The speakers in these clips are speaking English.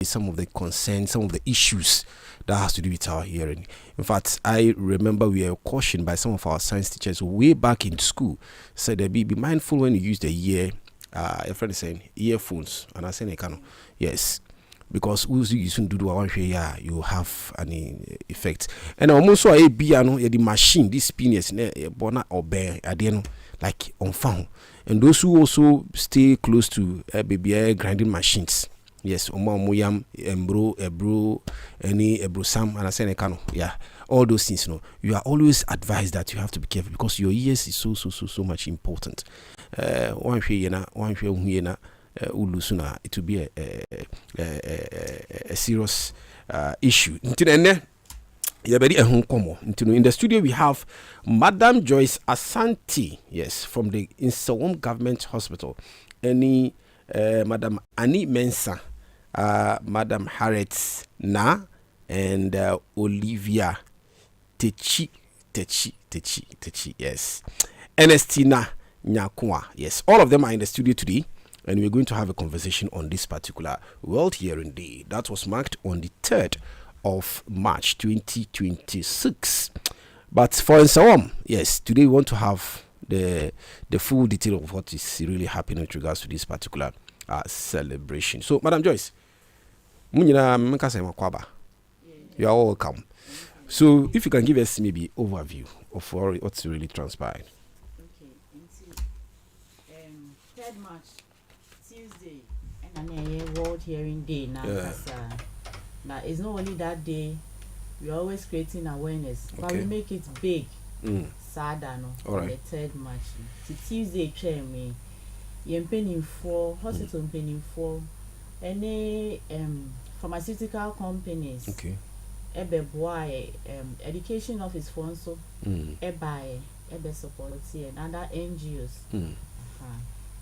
some of the concerns, some of the issues that has to do with our hearing. In fact, I remember we were cautioned by some of our science teachers way back in school, said be mindful when you use the your friend is saying earphones, and I say yes, because you soon do one here, you have an effect. And almost so the machine, this penis, bona or bear, like on phone. And those who also stay close to baby grinding machines. Yes, Muyam, Ebro, any Ebrosam, and I say yeah, all those things. You are always advised that you have to be careful because your ears is so much important. One ulusuna, it will be a serious issue. In the studio we have Madam Joyce Asante, yes, from the Nsawam Government Hospital. Any Madam Annie Mensah, Madam Harriet Na, and Olivia Techi, yes, Ernestina Nyakwa, yes, all of them are in the studio today, and we're going to have a conversation on this particular World Hearing Day that was marked on the 3rd of March 2026. But for Nsawam, yes, today we want to have the full detail of what is really happening with regards to this particular celebration. So, Madam Joyce, you are all welcome. So, if you can give us maybe overview of what's really transpired. Okay, 3rd March, Tuesday, and World Hearing Day now. Now, it's not only that day, we're always creating awareness, but we make it big. Sada no, on the 3rd March. To Tuesday, me, you're penning for hospital penning for any pharmaceutical companies. Okay. Ebe boy, education office for so ebe support and other NGOs.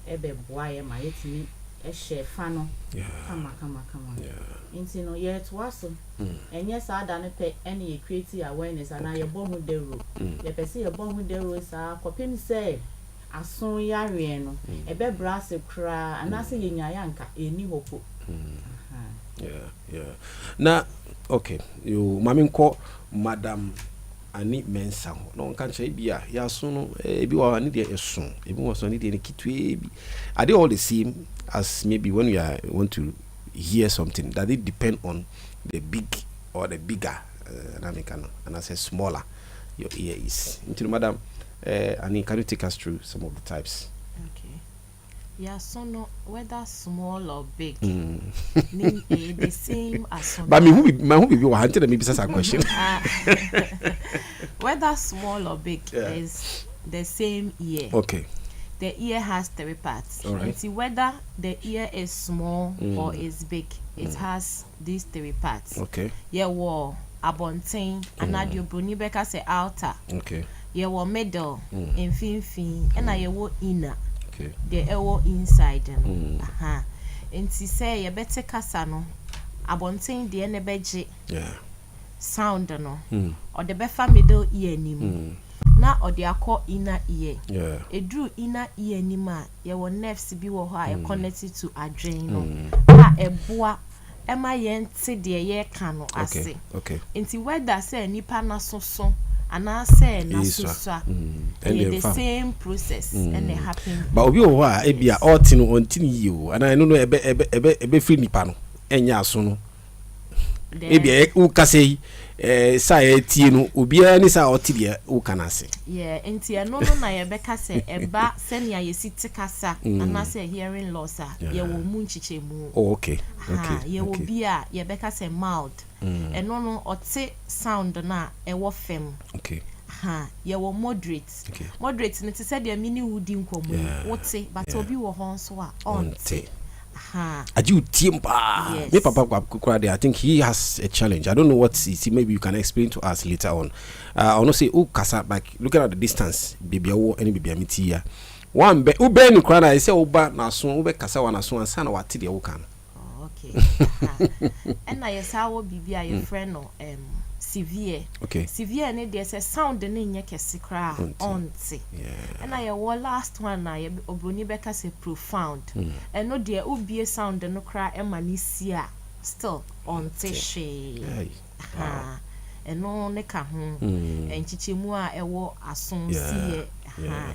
Ebe boy, my it me. A share fano, come. Into no yet was and yes, I done any creative awareness, and I born with the rule. The person born with the rules are copying say, as soon yariano, a bed brass cry, and I say in Yanka, a new hope. Yeah. Now, okay, you mammy call Madam Annie Mensah. No one can say, yeah, soon, if you are needed a soon, if you was on it in a kit, are they all the same? As maybe when you want to hear something, that it depend on the big or the bigger, and I say smaller your ear is. Into Madam Annie, can you take us through some of the types? Okay. Yeah, so no, whether small or big, the same as. But me who be wanted me business a question. Whether small or big is the same ear. Okay. The ear has 3 parts. All right. See whether the ear is small or is big, it has these 3 parts. Okay. Yeah, war abonting, anadio brunibeka say outer. Okay. Yeah, war middle, infin, and I wo inner. Okay. The ewo inside. And she say you better kasano abonting the enebeji. Yeah. Sound no. Or the befa middle ear nim. Na odi akọ inner ear. Yeah. A drew inner ear nima ye won nerves bi wo ho a connected to adrenaline no. Na eboa ema ye nte de ye ka no ase. Okay. Nti whether say nipa na soso ana say na soso the same process and it happen. But obi wo a e bia otin ontini yi o ana no ebe free nipa no enya so no. E bia u kase say tie no obia ni sa otibia u kanase. Yeah, enti no na ye beka say eba senia ye siti kasa ana say hearing loss ye wo mu nchiche mu. Oh, okay. Ye wo bia ye beka say mild. No ote sound na e wo fem. Okay. Ye wo moderate. Okay. Moderate ni te say de mini wudi nkomo. Wote but obi wo ho so a onte. Aju Timba. Me Papa Kukrade, I think he has a challenge. I don't know what it is. Maybe you can explain to us later on. I want to say, Kasa, like looking at the distance, baby, any baby, I'm one be ube ni krana. I say, Uba nasun, ube kasa wa nasun, and sana wati de ukan. Okay. And I saw what baby, your friend no severe. Okay. Severe, and there's a sound in your kesikra onti. Yeah. And I last one I oboni beka say profound. And no dear ubi sound no cry emanisia still on she eno ne ka ho enchichemu a ewo ason sie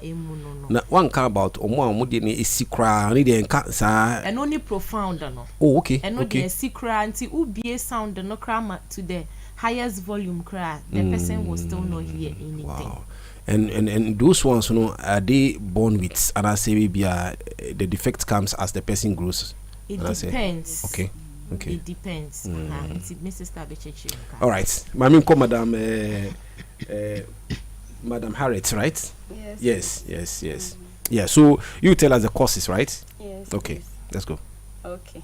emu no na one ka about omo de ne esikra ne de nka sa eno ni profound no oh okay eno de esikra nti ubie sound no kra to the highest volume cry the person will still not hear anything. Wow. And those ones, you know, are they born with? And I say maybe the defect comes as the person grows. It depends. Okay. It depends. All right, Mami, come, Madam Harriet, right? Yes. Yeah. So you tell us the courses, right? Yes. Okay. Yes. Let's go. Okay.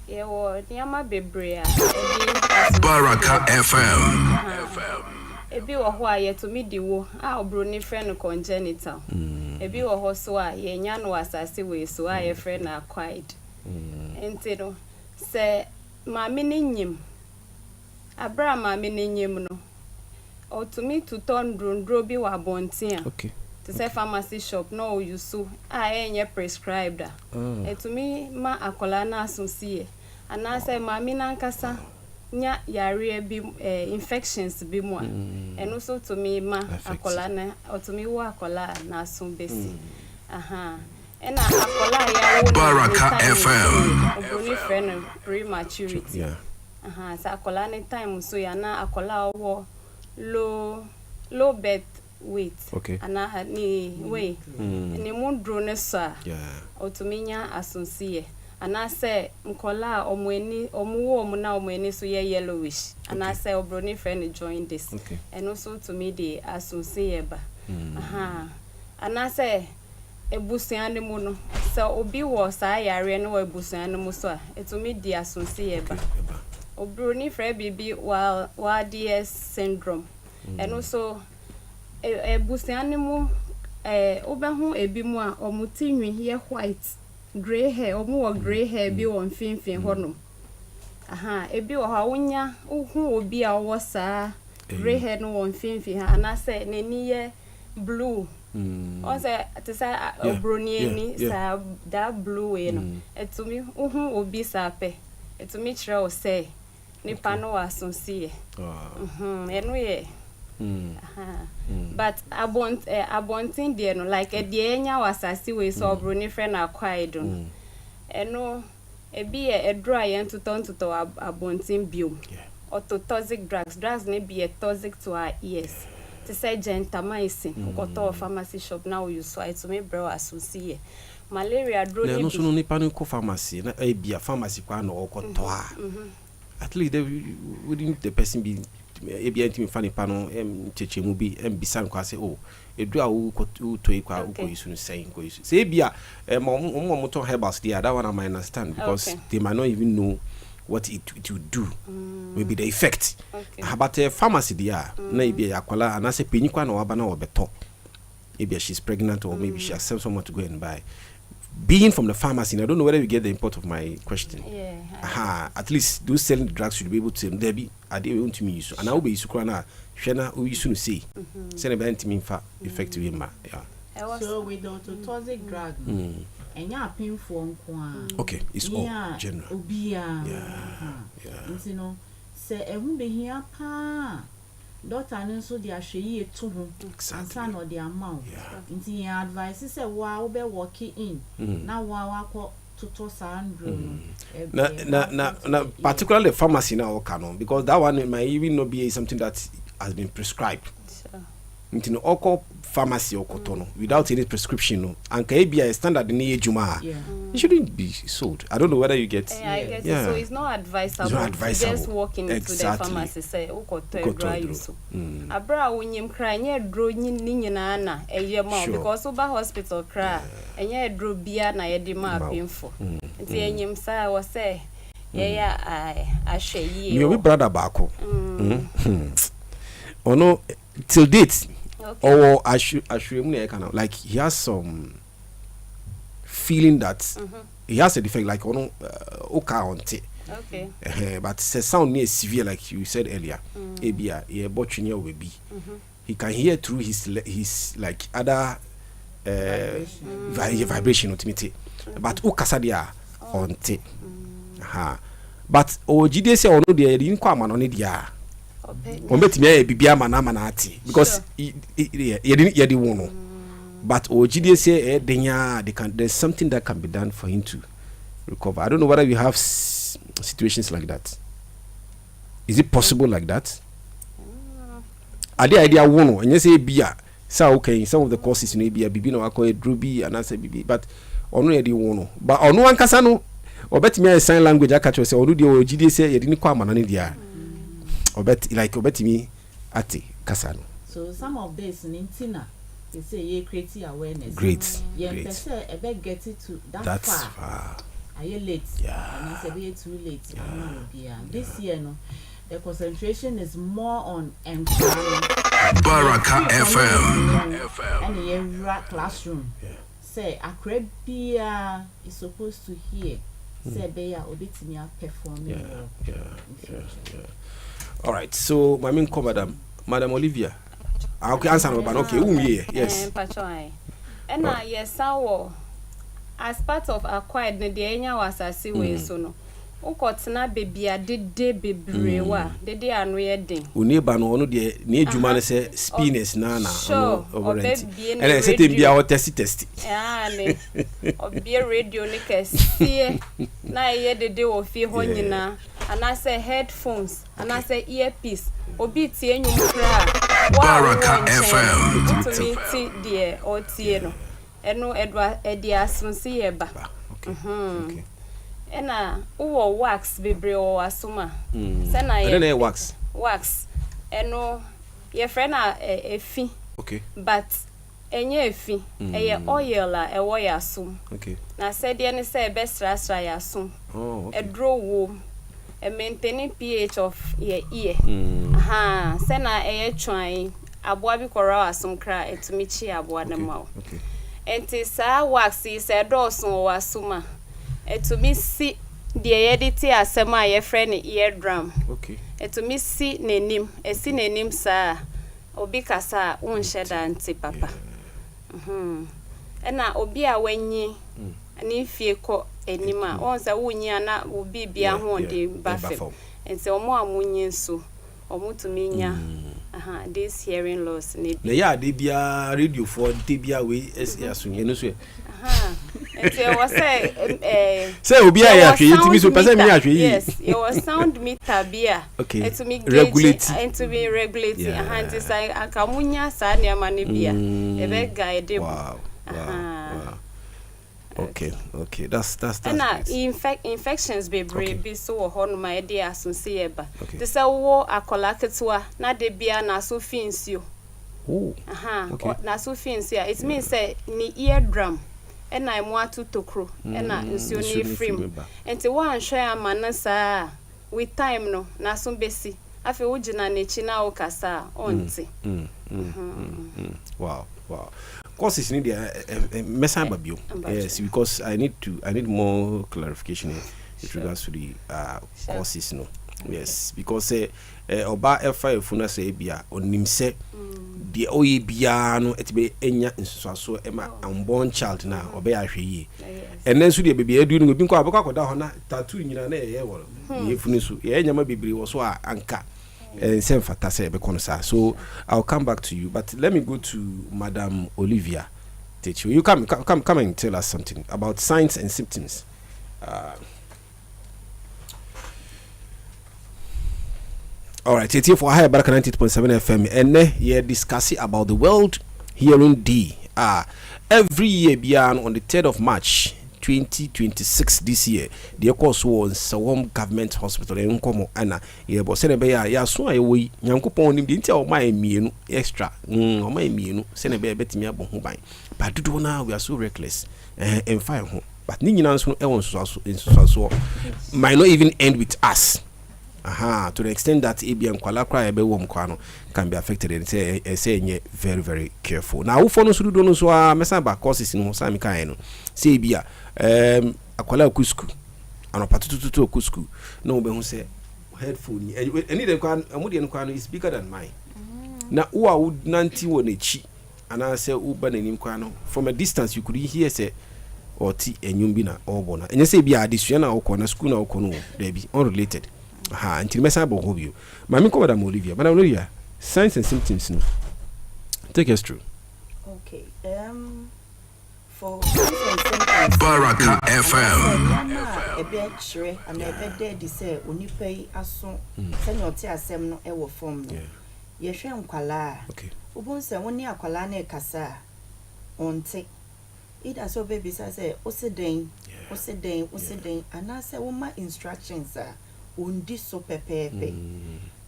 Yeah, well, Niama Bebrea. Baraka FM. Ebi wo ho a yetumi di wo a obroni friend congenital. Ebi wo ho so a yenya no asase we so a ye friend acquired. Enti no se maame ne nyim. Abra maame ne nyim no. Otumi tuton drondro bi wa bontia. Okay. To say pharmacy shop no you so a enye prescribed. Etumi ma akola na asosie. Ana say maame na nkasa nya yare bi infections bi mu a eno so to me ma akola na otomi wo akola na asun besi ena akola ya wo Baraka FM obuni friend prematurity sa akola ne time so ya na akola wo low birth weight ana ni we ni mu drone so otomi nya asunsie ana say mkola omweni omuwo na omweni so ye yellowish ana say obroni friend join this and also to me the associate ba ana say ebusuan ne mu no so obi wo sa yare no ebusuan ne mu so a etumi di associate ba obroni friend bibi wa DS syndrome and also ebusuan ne mu obehu ebi mu a omutinwi ye white gray hair omo gray hair bi won finfin hono ebi wo ha wonya hu obi a wo saa gray hair no won finfin ha na say neni ye blue o say to say obroni ni sa that blue we no etumi hu obi sa pe etumi kire o say nipa no asonsie eno ye but abontin there no like the enya wasasi we so obroni friend acquired no eno ebi edro yen to abontin biom or to toxic drugs ne be toxic to our ears to say gentamicin go to pharmacy shop now you so it me bro associate malaria drone no so no nipa no ko pharmacy na e bia pharmacy kwa no okoto at least wouldn't the person be ebia ntimi fa nipa no chechemu bi bisan kwa say oh edu a wo to kwa uko isu no say ko isu say ebia mo to herbals there that one I understand because they might not even know what it will do maybe the effect but pharmacy there na ebia yakwala and say penyi kwa na waba na obeto ebia she's pregnant or maybe she has sent someone to go and buy being from the pharmacy, I don't know whether you get the import of my question. At least those selling the drugs should be able to there be are they want to me use and I will be use krana shena we use to say send a to me effective ma so with the toxic drug and ya pin for okay it's all general obia you know say e hu be here pa doctor no so dia hwe to ho ansa no dia amount nti advice say wa wo be work in na wa ko to sandro na particularly pharmacy now canon because that one might even not be something that has been prescribed nti no oko pharmacy okotono without any prescription no anka e bia standard ni ejuma it shouldn't be sold. I don't know whether you get I get so it's not advisable, just walk into the pharmacy say okoto dry use abra wonyim kra nya dro ni nyina na eye ma because oba hospital kra enya dro bia na ye di ma pinfo nti enyim sa wo say yeah ahwe yi you brother baako ono till date or assuremu na kind of like he has some feeling that he has a defect like ono oka onte but the sound near severe like you said earlier ebia e botchine obi he can hear through his like other vibration ultimately but okasa dia onte but o GDA say ono de yin kwa ama no ne dia o betimi ya bibia ma na ati because ye di wono but o GDA say there's something that can be done for him to recover. I don't know whether you have situations like that. Is it possible like that? Idea wono and you say bia say okay some of the courses you know bia bibi no akọ drubi and answer bibi but ono ye di wono but ono ankasa no obetimi sign language aka cho say onu de o GDA say ye di ni kwa ama no dia obetimi ati kasa no. So some of this in Tina they say you create awareness. Great. Yeah, person ebe get it to that's far. Are you late? Yeah. And I said we too late. This year no, the concentration is more on empowering. Baraka FM. And the classroom. Yeah. Say Akrebia is supposed to hear. Say Beya obetimi performing. Yeah. All right. So my main Madam Olivia. Okay, answer no but okay, yes. And yes, as part of acquired the enya was as we so no. Ukotena baby a de bebrewa de anu yedin. Uniba no ono de na edwuma ne se spinners na overrent. And say tem bia o test. Ah ne. Obi radio ne kese na ye de wo fi ho nyina. And say headphones, and I say earpiece. Obi tie nyum kra. Baraka FM. To me tie o tie no. Eno edwa edia sunsi yeba. Okay. Ena uwo wax bebre o asuma. Se na ye. I don't know wax. Wax. Eno ye friend na efi. Okay. But enye efi. Eye oil a ewo ya asum. Okay. Na said ye ne say be sra ya asum. Oh, okay. Edro wo. Maintaining pH of your ear. Se na eye twan aboa bi kora asum kra etumi chi aboa na ma. Okay. Enti sa wax is a dawson wasuma. Etumi si de edit asema ye friend eardrum. Okay. Etumi si nenim, esi nenim sa obi kasa unsheda nti papa. Ena obi a wanyi ani fie ko enima on sa wunyi ana obi bia ho de bafem. Enti omo amunyi nso omutumi nya this hearing loss ne na ya de bia radio for de bia we asunye no so enti was say obi ya hwe yitimi so pese mi ahwe yi yes it was sound meter bia to regulate and to be regulating enti say akamunya sa ne ma ne bia e be guide. Wow. Okay, that's and infections be so hon my dear asunse eba. They say wo akola ketewa na de bia na so finsio. Oh. Na so finsia. It means say ni eardrum and I mo atu tokro and na nsuo ni frame. Enti wo anhwe amana saa with time no na so besi. Afi wo gina na chi na wo kasa onti. Wow. Course is need message babio. Yes, because I need more clarification with regards to the courses no. Yes, because oba F5 funa say bia onim se the oye bia no etibe enya nsuso ema unborn child na obe ahwe yi. And then so the baby edu no bi nko akoda ho na tattoo nyina na ye woro. Ye funu so ye nyama bibiri wo so a anka. So I'll come back to you, but let me go to Madam Olivia. You come and tell us something about signs and symptoms. All right, it's here for Higher Baraka 90.7 FM, and you're discussing about the World Hearing Day. Every year, beyond on the 3rd of March. 2026 this year the course was Nsawam Government Hospital in Nkomo ana ye bo se ne be ya so aye wo Nyankopon nim de ntia o mai mienu extra o mai mienu se ne be betimi abon ho ban but do na we are so reckless and fine ho but ni nyina nso e won so might not even end with us to the extent that ebian kwala kra ebe wo mkwa no can be affected and say very very careful now who for no so do no so mesa ba courses no sami kan no say bia akwala kusku anopatututu okusku no be hu say headphone any dem kan amudi en kan is bigger than mine na wo would nanti wo na chi ana say u ba nanim kan no from a distance you could hear say or ti enyum bi na obona enye say bi adesua na okọ na school na okọ no there be unrelated until mesa bo hobby mami ko madam Olivia signs and symptoms no take us through. Okay, for signs and symptoms Baraka FM ebe chire and ebe there dey say onipa yi aso say no ti asem no e wo form no ye hwe nkwala okay obon say woni akwala na kasa onte ida so baby say oseden ana say wo ma instructions undi so pepepe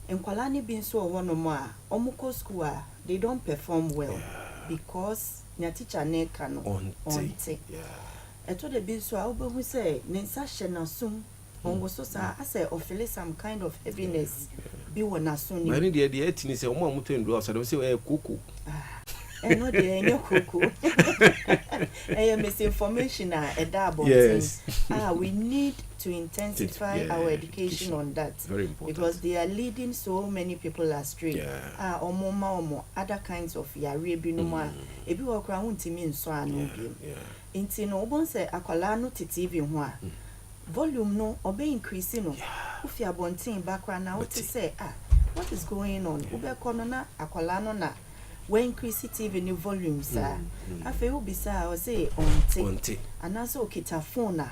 nkwala ni bi nso wo no mo a omuko school a they don't perform well because nya teacher na ka no onte eto de bi nso a obehu say ne nsa hye na sum ongo so sa ase ofile some kind of heaviness bi wona so ni mani de etini say omo amuto ndu so de say koko no de enyo koko misinformation about yes. we need to intensify our education on that. Very important. Because they are leading so many people astray. Omo other kinds of yare bi no ma ebi wo kra huntimi nso anu bi inti no obon se akwala no TV ho a volume no obe increase no ufi abontin bakra na what say what is going on ube kono na akwala no na when increase TV ni volume sir afi u bisa o say onte anaso okita phone na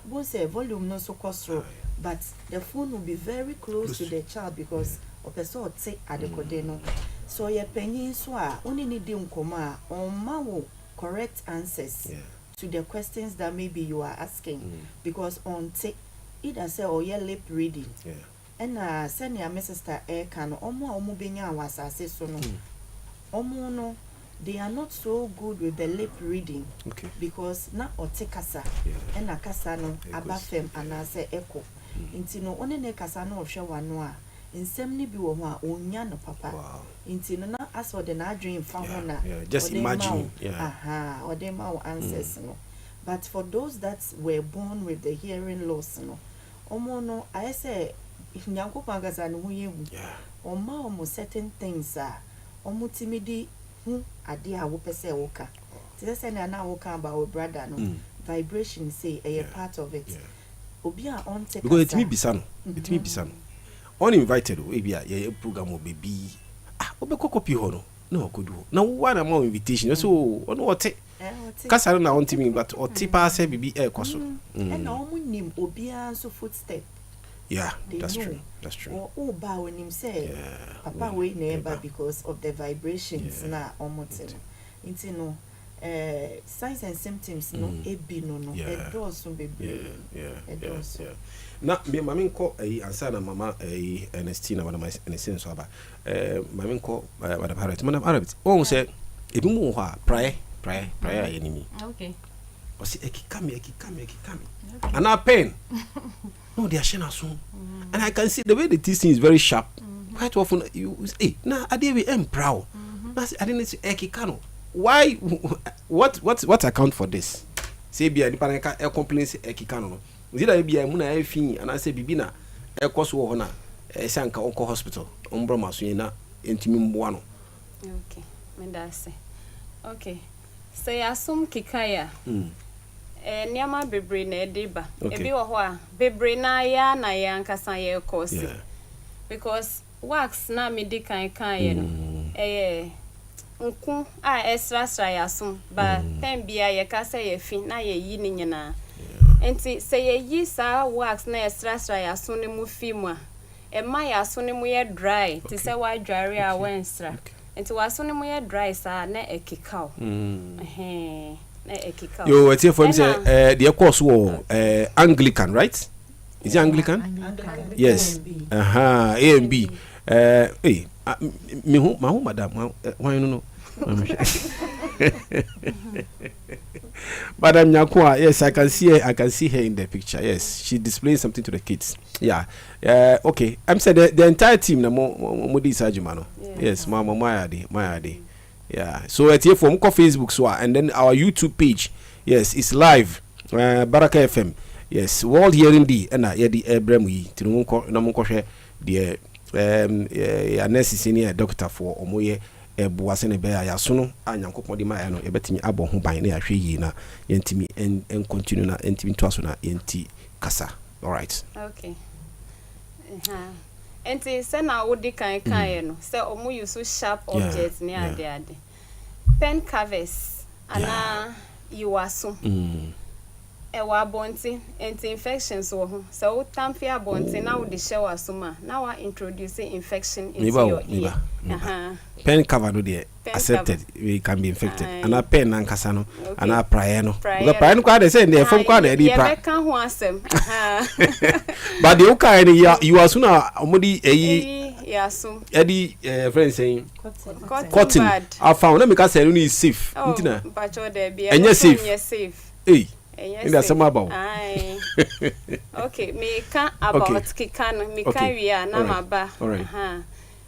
bo say volume no so costro but the phone will be very close to the child because opeso take adekode no so ye penyin so a oni ni di nkoma on ma wo correct answers to the questions that maybe you are asking because on take either say or your lip reading and send your sister air can omo benya wasase so no omo no they are not so good with the lip reading because na otekasa and akasa no abafem anase echo inti no one ne kasa no hwe wano a nsem ni bi wo ho a onya no papa inti no na aso de na adwen fa ho na just imagine or them our answers no but for those that were born with the hearing loss no omo no I say nyankopon gaza no ho yewu omo certain things omo timidi hu ade a wo pese wo ka ti say na wo ka about brother no vibration say a part of it obi a on take because it me bisa no uninvited we be a program o baby obeko copy ho no kodu na one amount invitation so ono ote kasa na on me but ote pa say bibi e koso and omo nim obi a so footstep that's true o ba when him say papa we never because of the vibrations na omo tin inti no signs and symptoms no ebi no e does so be na me mami nko ansa na mama Ernestina madam Ernestina so aba mami nko madam Harriet o say ebi mu ho a prayer enemy okay o say ekikame and a pen no they are shena so and I can see the way the teaching is very sharp quite often you say na ade we proud na I didn't say ekikano why what account for this say bia ni panaka complain say ekikano no zira bia mu na afin ana say bibi na ekoso wo na sanka onko hospital ombro maso na entimi mboa no okay mendase okay say asum kikaya niama bebre na ediba ebi wo ho a bebre na ya nkasa ya ekosi because wax na medical kan ye no nku extra ya asum ba tem bia ye ka say ye fin na ye yi ni nyina enti say ye yi sa wax na extra ya asum ni mu fi mu a e ma ya asum ni mu ye dry ti say wa dware a wenstra enti wa asum ni mu ye dry sa na ekikao na ekikao yo what here for me say the course wo Anglican right is it Anglican? Yes A and B me hu madam why no Madam Nyakwa, yes, I can see her in the picture. Yes, she displays something to the kids. Okay. I'm saying the entire team na mo di sajumano. Yes, mama Mayade. Yeah. So at here from Facebook so and then our YouTube page. Yes, it's live. Baraka FM. Yes, World Hearing D and the Abraham we to na mo hwe the nurse senior doctor for omoye buase ne be ya so no anyankopon de ma ya no e betimi abɔ ho ban na ya hwe yi na yentimi en continue na entimi to aso na yenti kasa. All right. Okay. Enti se na wo di kan no se omo use sharp objects ne ade pen covers ana yiwaso ewa bonti anti-infections wo ho so wo tamfe abonti na wo de hye waso ma na wa introducing infection into your ear. Pen cover no there accepted we can be infected ana pen nankasa no ana prayer no because prayer no kwa dey say dey from kwa dey di pra ka ho asem but the okay you are soon omodi eyi yaso edi friend saying cotton I found let me ka say no is safe ntina but you dey be enye safe eh in sama about okay me can about kikano me can we are na maba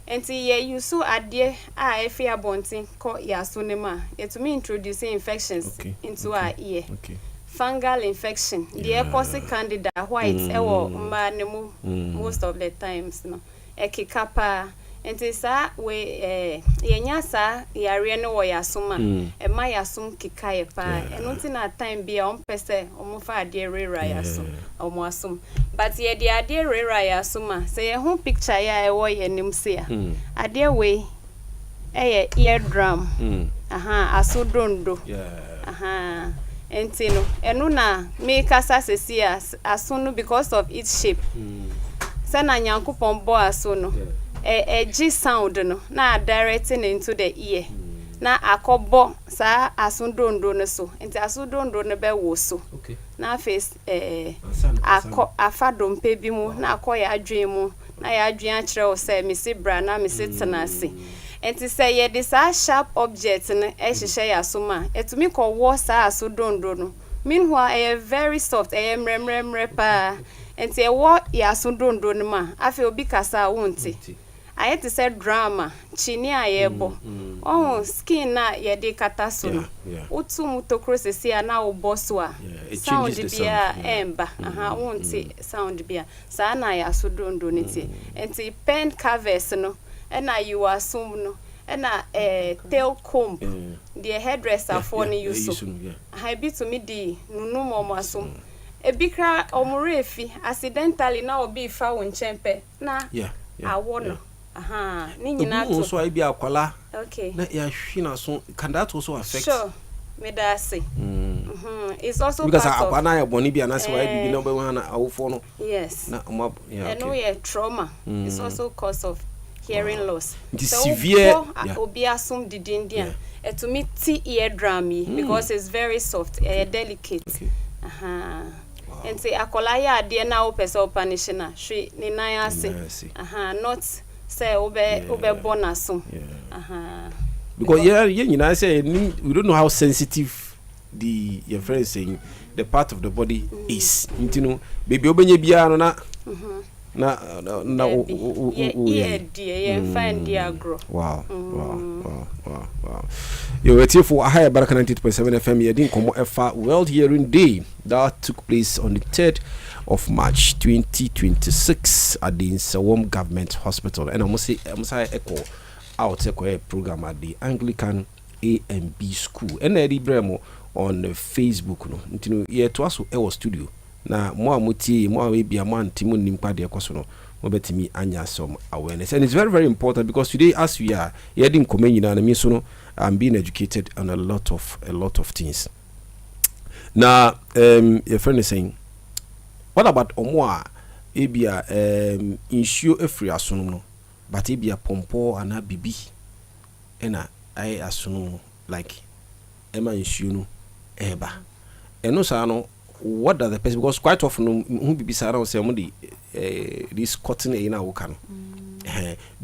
enti ye use ade a efi abontin ko yaso ne ma it me introducing infections into our ear. Fungal infection the cause candida white ewo mba ne mu most of the times no ekikapa enti sa we yenya sa yare ne wo yasoma e ma yasom kikaye pa enunti na time bia on pese omo fa ade rera yaso omo asom but ye de ade rera yasoma say ye ho picture ya e wo ye nim se a ade we eardrum asodondo enti no enu na me kasa sesi asunu because of its shape say na nyankopon bo aso no G sound no na directing into the ear na akobo sa asundondo no so enti asundondo no be wo so na face afadompe bi mu na akoya adwen mu na ya adwen a kire o say me se bra na me se tenase enti say ye de sa sharp object no ehihye ya so ma etumi ko wo sa asundondo no meanwhile very soft mremremre pa enti e wo ya asundondo no ma afi obi kasa wonti I had to say drama, chini ayebo. Oh, skin na yede kata so. Utu mutokro se na oboswa. Sound bia emba. Won't sound bia. Sa na ya sudondo niti. Enti pen covers no. Ena you assume no. Ena tail comb. The hairdresser for ni yuso. I be to me di nunu mo asum. Ebikra omurefi accidentally na obi fa won chempe na awono. Ni nyina to so ai bia kwala okay na ya hwina so can that also affect sure me da say it's also because akwana ya boni bia na se why bibi no be wan na awofo no yes na and no yeah trauma it's also cause of hearing loss so severe obi asum didindia etumi ti eardrum because it's very soft delicate and say akola ya ade na o pese o punish na hwe ni nan ase not say obe bonaso because you know I say we don't know how sensitive your friend is saying the part of the body is you know baby obenye bia no na find the agro wow you were here for a higher Baraka 92.7 FM here din komo efa World Hearing Day that took place on the 3rd of March 2026 at the Nsawam Government Hospital. And I must say echo out a program at the Anglican A and B School. And Eddie Bremo on Facebook. No, you know, yeah, to us our studio. Na mo amuti mo awebi aman timu nimpa de ekoso no mo betimi anya some awareness. And it's very, very important because today as we are heading comment na me so no I'm being educated on a lot of things. Now your friend is saying what about omo ebia insure efri asunu no but ebia pompo ana bibi ena ai asunu like ema insure no eba eno sa no what does the person because quite often who bibi sa na say mo this cotton e na wo kan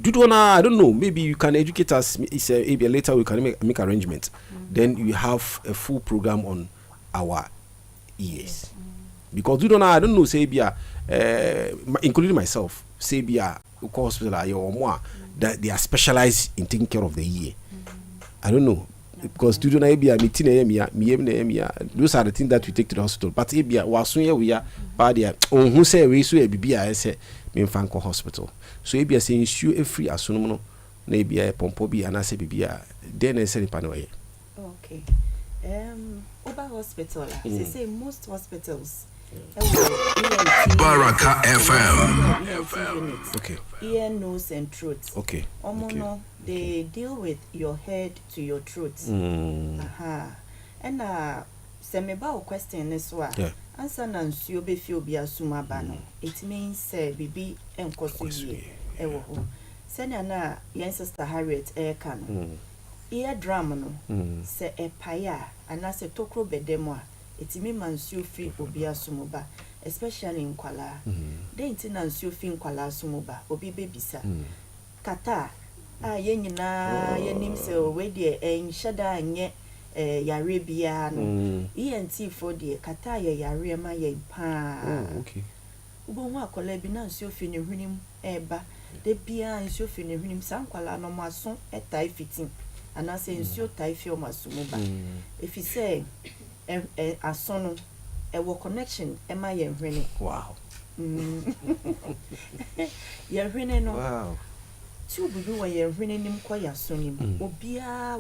do na I don't know maybe you can educate us maybe later we can make arrangement then you have a full program on our ears. Because I don't know say bia including myself say bia hospital or more that they are specialized in taking care of the ear. I don't know because bia me those are the things that we take to the hospital but bia waso we are bad there who say we so bibia say me fanko hospital so bia say issue free asono no na bi a pompo bi anase bibia den na sɛ nipa no yɛ. Okay. Over hospital, say most hospitals. Baraka FM. Okay. Ear, nose, and throat. Okay. They deal with your head to your throat. And semeba question this one. Yeah. Answer na nsuo be fi obi asuma ba no. It means say bibi enkoso yie. Ewo ho. Senya na yen sister Harriet kan no. Ear drum no. Se epaya ana se tokro bedemo a etimi mansuo fi obi asumo ba, especially in kwala. Den ti na nsuo fi nkwala asumo ba, obi bebisa. Kata yen nyina yenim se we de enhyada anye yare bia no. ENT for de kata ye yare ma ye pa. Okay. Ubo ho akola bi na nsuo fi ne hwenim eba. De bia nsuo fi ne hwenim san kwala no maso etai fitin. Ana se nsuo tai fi o masumo ba. If you say asono wo connection ema ye hwene. Wow. Ye hwene no. Wow. Tube bi wo ye hwene nim kwa ya sonim. Obia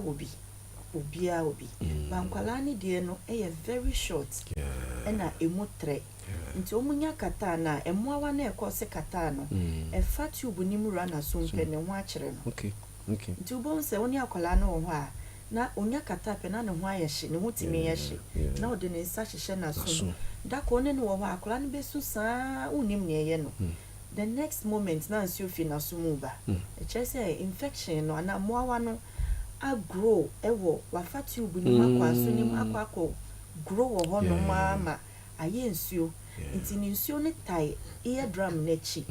obi. Bankwala ni de no very short. Ena emu tre. Nti omunya kata na emoawa na ekose kata no. Fa tube nim ra na so mpe ne ho akere no. Okay. Nti ubon se oni akwala no ho a na onya kata pe na ne ho ayehye ne ho timi yehye. Na ode ne nsa hyehye na so. Da ko ne no ho akwala ne besu saa unim ne ye no. The next moment na nsi ofi na so mu ba. E che say infection no na moawa no a grow ewo wa fati ubu ni makwa so ni makwa grow ho no ma aye nsuo. Nti ni nsuo ne tai eardrum na chi.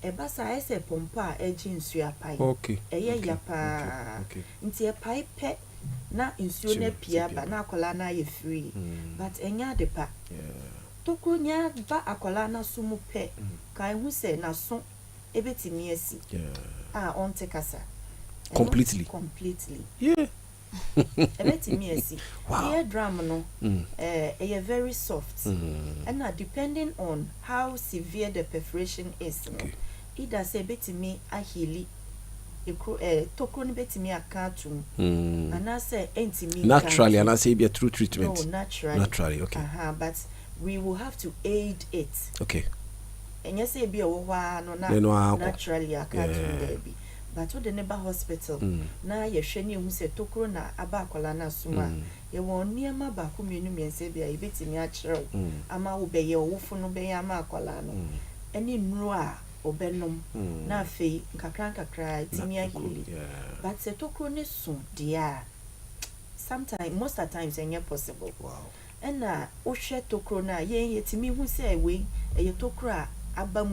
Eba sa ese pompa eji nsuo apai. Okay. Eye yapa. Nti e pipe na nsuo na pia ba na akola na ye free. But enya de pa. Toko nya ba akola na so mu pe. Kai hu se na so ebetimi asi. On take kasa. Completely. Yeah. Ebetimi asi. Wow. Eardrum no very soft. And depending on how severe the perforation is, okay. Either say betimi ahili tokro ni betimi akatum. And I say entimi naturally and I say be a true treatment. No, naturally. Okay. But we will have to aid it. Okay. And you say be a no naturally akatum baby. But what the neighbor hospital na ye hwani hu se tokro na abakola na suma ye won niema ba ko mienu miense bia e betimi a kyerɛw ama wo beye wofo no beye ama akola no eni nru a obenom na afei nkakra timi ahili but se tokro ne so dia sometimes most of the times enye possible. Wow. And wo hwɛ tokro na ye timi hu se we ye tokro a aba